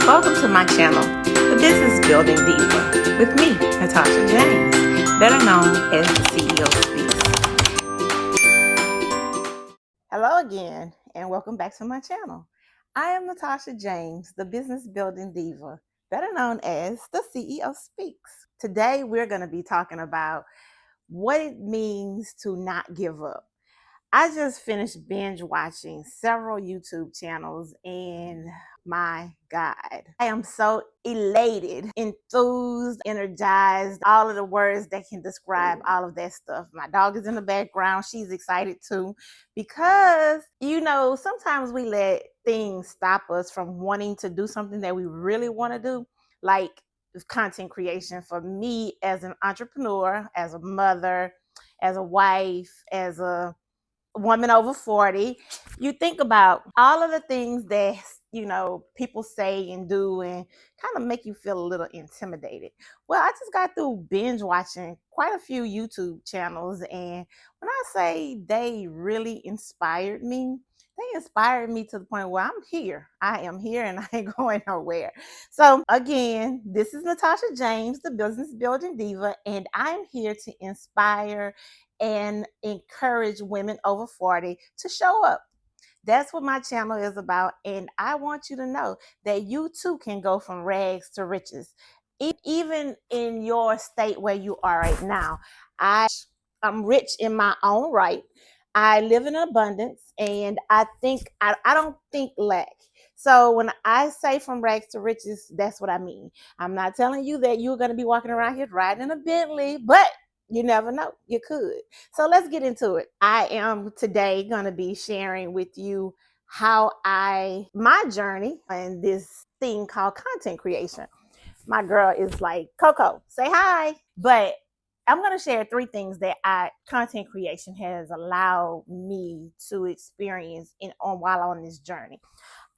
Welcome to my channel, The Business Building Diva, with me, Natasha James, better known as the CEO Speaks. Hello again, and welcome back to my channel. I am Natasha James, the Business Building Diva, better known as the CEO Speaks. Today, we're going to be talking about what it means to not give up. I just finished binge watching several YouTube channels, and my God, I am so elated, enthused, energized, all of the words that can describe all of that stuff. My dog is in the background. She's excited too, because, sometimes we let things stop us from wanting to do something that we really want to do, like content creation. For me, as an entrepreneur, as a mother, as a wife, as a woman over 40, you think about all of the things that people say and do and kind of make you feel a little intimidated. Well, I just got through binge watching quite a few YouTube channels, and when I say they really inspired me, they inspired me to the point where I am here and I ain't going nowhere. So again, this is Natasha James, the Business Building Diva, and I'm here to inspire and encourage women over 40 to show up. That's what my channel is about. And I want you to know that you too can go from rags to riches. Even in your state where you are right now, I'm rich in my own right. I live in abundance, and I don't think lack. So when I say from rags to riches, that's what I mean. I'm not telling you that you're going to be walking around here riding in a Bentley, but you never know, you could. So let's get into it. I am today going to be sharing with you my journey and this thing called content creation. My girl is like, Coco, say hi. But I'm going to share 3 things that content creation has allowed me to experience while on this journey.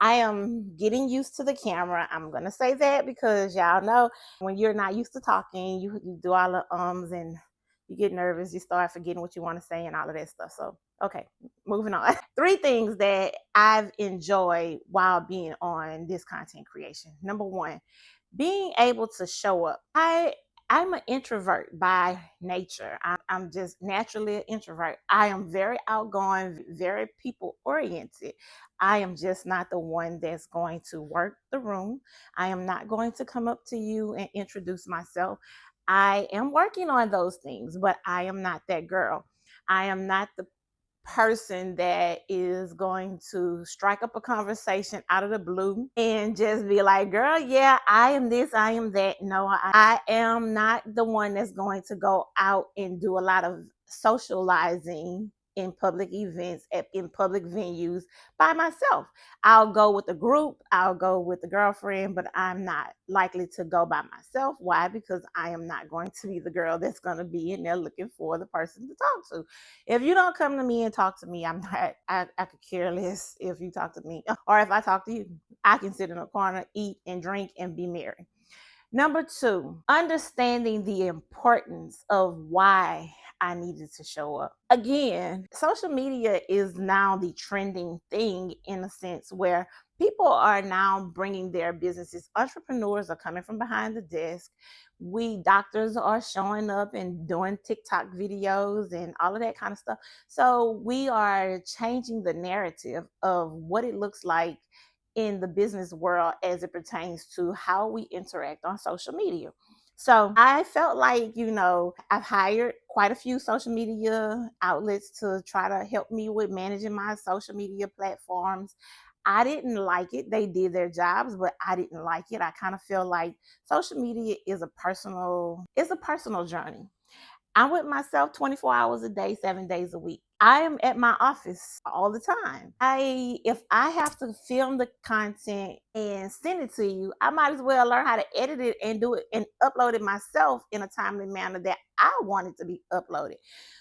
I am getting used to the camera. I'm going to say that because y'all know when you're not used to talking, you do all the and you get nervous, you start forgetting what you want to say and all of that stuff. So, okay, moving on. 3 things that I've enjoyed while being on this content creation. Number 1, being able to show up. I'm an introvert by nature. I'm just naturally an introvert. I am very outgoing, very people oriented. I am just not the one that's going to work the room. I am not going to come up to you and introduce myself. I am working on those things, but I am not that girl. I am not the person that is going to strike up a conversation out of the blue and just be like, girl, yeah, I am this, I am that. No, I am not the one that's going to go out and do a lot of socializing in public events, in public venues by myself. I'll go with a group, I'll go with a girlfriend, but I'm not likely to go by myself. Why? Because I am not going to be the girl that's going to be in there looking for the person to talk to. If you don't come to me and talk to me, I could care less if you talk to me. Or if I talk to you, I can sit in a corner, eat and drink and be merry. Number 2, understanding the importance of why I needed to show up. Again, social media is now the trending thing in a sense where people are now bringing their businesses. Entrepreneurs are coming from behind the desk. We doctors are showing up and doing TikTok videos and all of that kind of stuff. So we are changing the narrative of what it looks like in the business world as it pertains to how we interact on social media. So I felt like, I've hired quite a few social media outlets to try to help me with managing my social media platforms. I didn't like it. They did their jobs, but I didn't like it. I kind of feel like social media is a personal journey. I'm with myself 24 hours a day, 7 days a week. I am at my office all the time. If I have to film the content and send it to you, I might as well learn how to edit it and do it and upload it myself in a timely manner that I want it to be uploaded.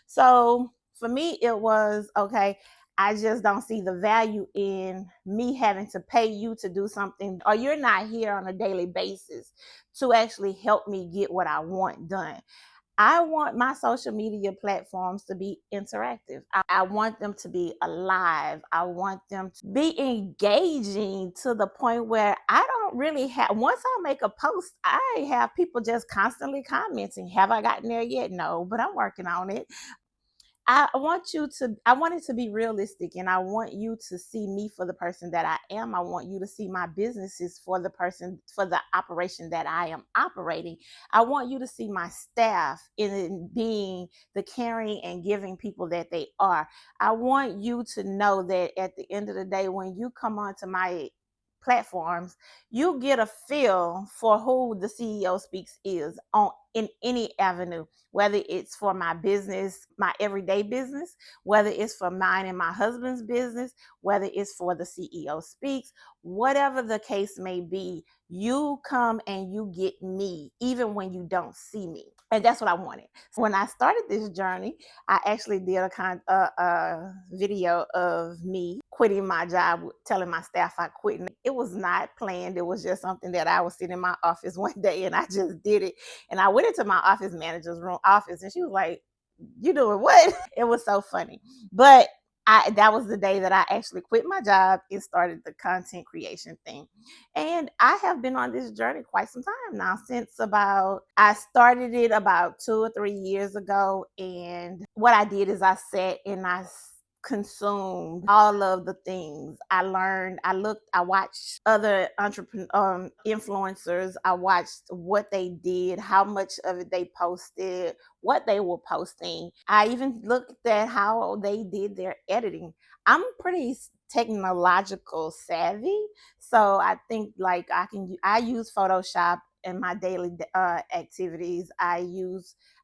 So for me, it was okay. I just don't see the value in me having to pay you to do something, or you're not here on a daily basis to actually help me get what I want done. I want my social media platforms to be interactive. I want them to be alive. I want them to be engaging to the point where I don't don't really have, once I make a post, I have people just constantly commenting. Have I gotten there yet? No, but I'm working on it. I want it to be realistic, and I want you to see me for the person that I am. I want you to see my businesses for the operation that I am operating. I want you to see my staff in being the caring and giving people that they are. I want you to know that at the end of the day, when you come onto my platforms, you get a feel for who the CEO Speaks is on in any avenue, whether it's for my business, my everyday business, whether it's for mine and my husband's business, whether it's for the CEO Speaks, whatever the case may be, you come and you get me even when you don't see me. And that's what I wanted. When I started this journey, I actually did a video of me quitting my job, telling my staff I quit. And it was not planned. It was just something that I was sitting in my office one day and I just did it. And I went into my office manager's office and she was like, "You doing what?" It was so funny. But that was the day that I actually quit my job and started the content creation thing. And I have been on this journey quite some time now, I started it about 2 or 3 years ago. And what I did is I sat and I consumed all of the things I learned. I watched other influencers. I watched what they did, how much of it they posted, what they were posting. I even looked at how they did their editing. I'm pretty technological savvy, so I think like I use Photoshop in my daily activities.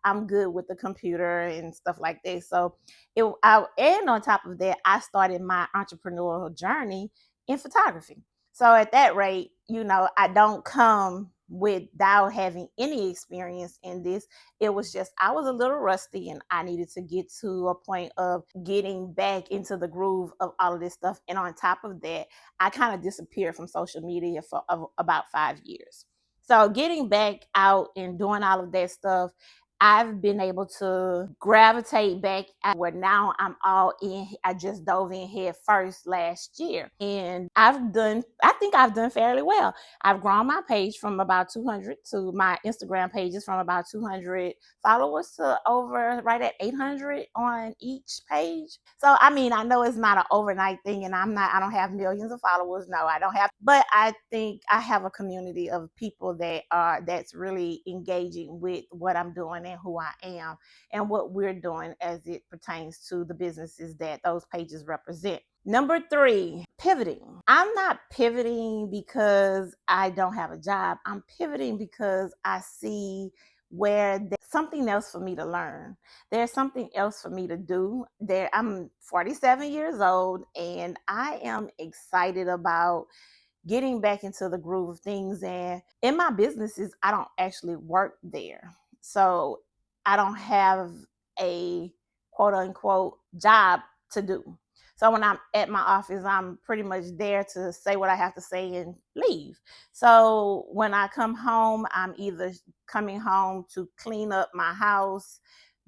I'm good with the computer and stuff like that. So and on top of that, I started my entrepreneurial journey in photography. So at that rate, I don't come without having any experience in this. It was just, I was a little rusty and I needed to get to a point of getting back into the groove of all of this stuff. And on top of that, I kind of disappeared from social media for about 5 years. So getting back out and doing all of that stuff, I've been able to gravitate back where now I'm all in. I just dove in head first last year, and I think I've done fairly well. I've grown my page from about 200 to my Instagram pages from about 200 followers to over right at 800 on each page. So, I mean, I know it's not an overnight thing, and I don't have millions of followers. No, I don't have, but I think I have a community of people that's really engaging with what I'm doing and who I am and what we're doing as it pertains to the businesses that those pages represent. Number 3, pivoting. I'm not pivoting because I don't have a job. I'm pivoting because I see where there's something else for me to learn. There's something else for me to do. I'm 47 years old and I am excited about getting back into the groove of things. And in my businesses, I don't actually work there. So I don't have a quote unquote job to do. So when I'm at my office, I'm pretty much there to say what I have to say and leave. So when I come home, I'm either coming home to clean up my house,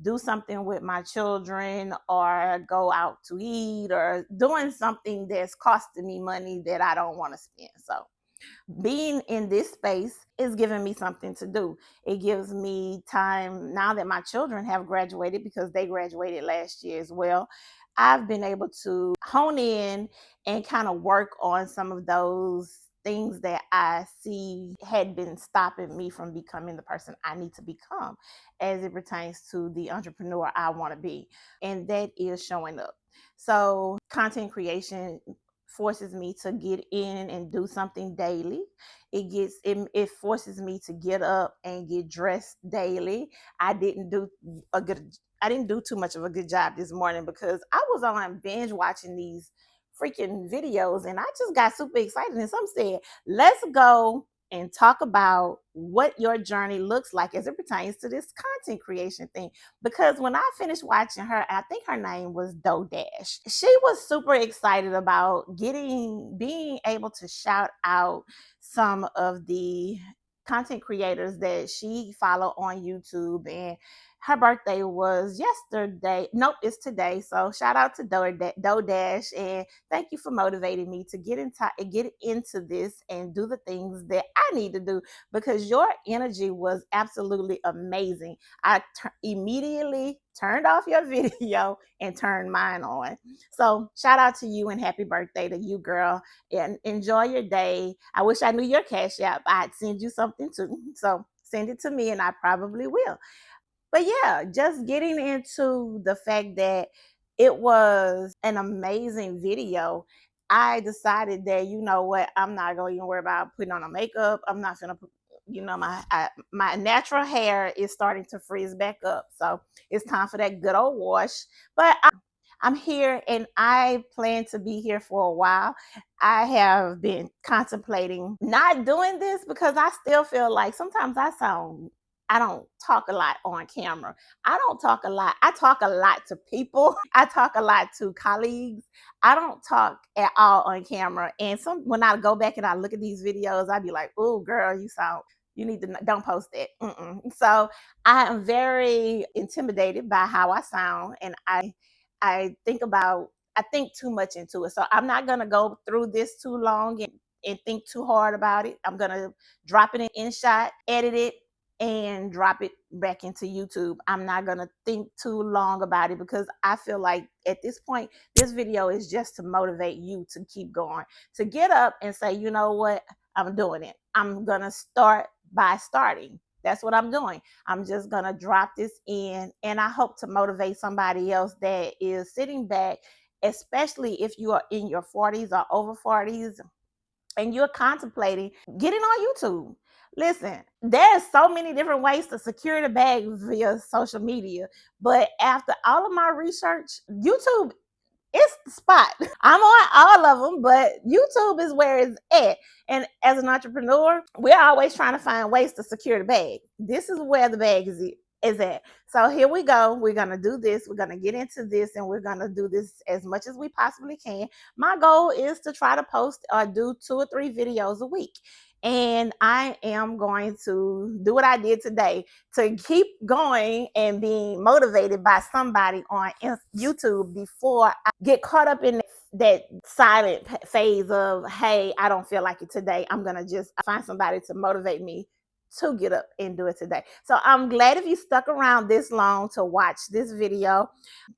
do something with my children, or go out to eat, or doing something that's costing me money that I don't want to spend. So being in this space is giving me something to do. It gives me time now that my children have graduated, because they graduated last year as well. I've been able to hone in and kind of work on some of those things that I see had been stopping me from becoming the person I need to become as it pertains to the entrepreneur I want to be. And that is showing up. So content creation forces me to get in and do something daily. It forces me to get up and get dressed daily. I didn't do too much of a good job this morning because I was on binge watching these freaking videos and I just got super excited. And some said, let's go and talk about what your journey looks like as it pertains to this content creation thing. Because when I finished watching her, I think her name was Dodash, she was super excited about being able to shout out some of the content creators that she follow on YouTube and Her birthday was yesterday. Nope, it's today. So shout out to DoorDash, and thank you for motivating me to get into this and do the things that I need to do, because your energy was absolutely amazing. Immediately turned off your video and turned mine on. So shout out to you and happy birthday to you, girl. And enjoy your day. I wish I knew your Cash App. I'd send you something too. So send it to me and I probably will. But yeah, just getting into the fact that it was an amazing video. I decided that, you know what, I'm not going to even worry about putting on a makeup. I'm not going to put, my natural hair is starting to freeze back up. So it's time for that good old wash. But I'm here and I plan to be here for a while. I have been contemplating not doing this because I still feel like sometimes I don't talk a lot on camera. I don't talk a lot. I talk a lot to people. I talk a lot to colleagues. I don't talk at all on camera. And when I go back and I look at these videos, I'd be like, "Oh, girl, you need to don't post that." So I am very intimidated by how I sound, and I think too much into it. So I'm not gonna go through this too long and think too hard about it. I'm gonna drop it in InShot, edit it, and drop it back into YouTube. I'm not gonna think too long about it because I feel like at this point, this video is just to motivate you to keep going, to get up and say, you know what, I'm doing it. I'm gonna start by starting. That's what I'm doing. I'm just going to drop this in, and I hope to motivate somebody else that is sitting back, especially if you are in your 40s or over 40s and you're contemplating getting on YouTube. Listen, there's so many different ways to secure the bag via social media, but after all of my research, YouTube, it's the spot. I'm on all of them, but YouTube is where it's at. And as an entrepreneur, we're always trying to find ways to secure the bag. This is where the bag is at. So here we go. We're going to do this. We're going to get into this, and we're going to do this as much as we possibly can. My goal is to try to post or do 2 or 3 videos a week. And I am going to do what I did today to keep going and being motivated by somebody on YouTube before I get caught up in that silent phase of, hey, I don't feel like it today. I'm going to just find somebody to motivate me to get up and do it today. So I'm glad if you stuck around this long to watch this video.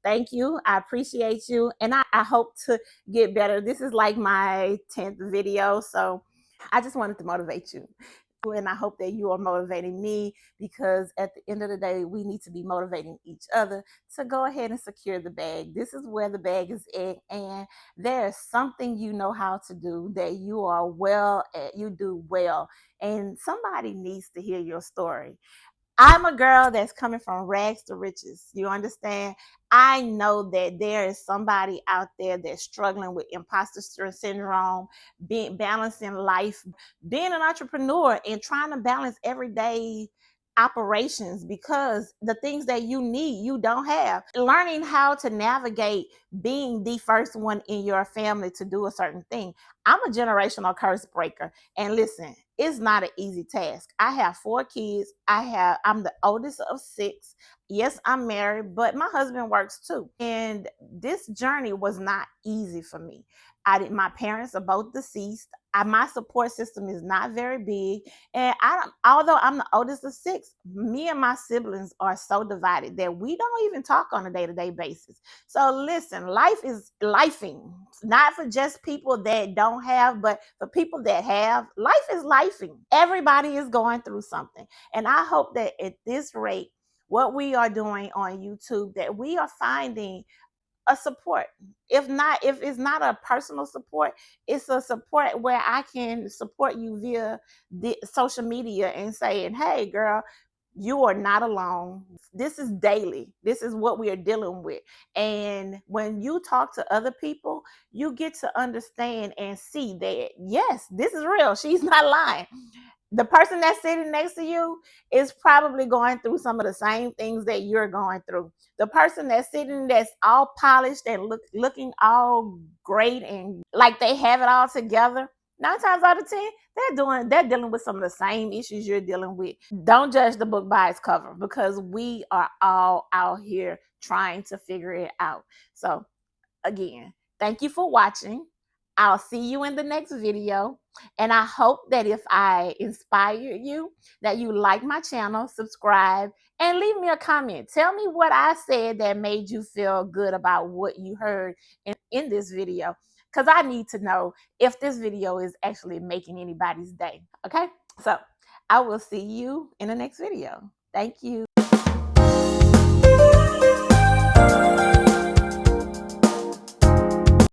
Thank you. I appreciate you. And I hope to get better. This is like my 10th video. So I just wanted to motivate you. And I hope that you are motivating me, because at the end of the day, we need to be motivating each other to go ahead and secure the bag. This is where the bag is at, and there's something you know how to do that you are well at, you do well, and somebody needs to hear your story. I'm a girl that's coming from rags to riches. You understand? I know that there is somebody out there that's struggling with imposter syndrome, balancing life, being an entrepreneur, and trying to balance everyday operations because the things that you need, you don't have. Learning how to navigate being the first one in your family to do a certain thing. I'm a generational curse breaker. And listen, it's not an easy task. I have 4 kids. I'm the oldest of 6. Yes, I'm married, but my husband works too. And this journey was not easy for me. My parents are both deceased. My support system is not very big. And although I'm the oldest of 6, me and my siblings are so divided that we don't even talk on a day-to-day basis. So listen, life is lifing, not for just people that don't have, but for people that have. Life is lifing. Everybody is going through something. And I hope that at this rate, what we are doing on YouTube, that we are finding a support. If it's not a personal support, it's a support where I can support you via the social media and saying, hey girl, you are not alone. This is daily. This is what we are dealing with. And when you talk to other people, you get to understand and see that, yes, this is real. She's not lying. The person that's sitting next to you is probably going through some of the same things that you're going through. The person that's sitting, that's all polished and looking all great and like they have it all together. 9 times out of 10, they're dealing with some of the same issues you're dealing with. Don't judge the book by its cover, because we are all out here trying to figure it out. So again, thank you for watching. I'll see you in the next video. And I hope that if I inspired you, that you like my channel, subscribe, and leave me a comment. Tell me what I said that made you feel good about what you heard in this video, because I need to know if this video is actually making anybody's day. Okay? So I will see you in the next video. Thank you.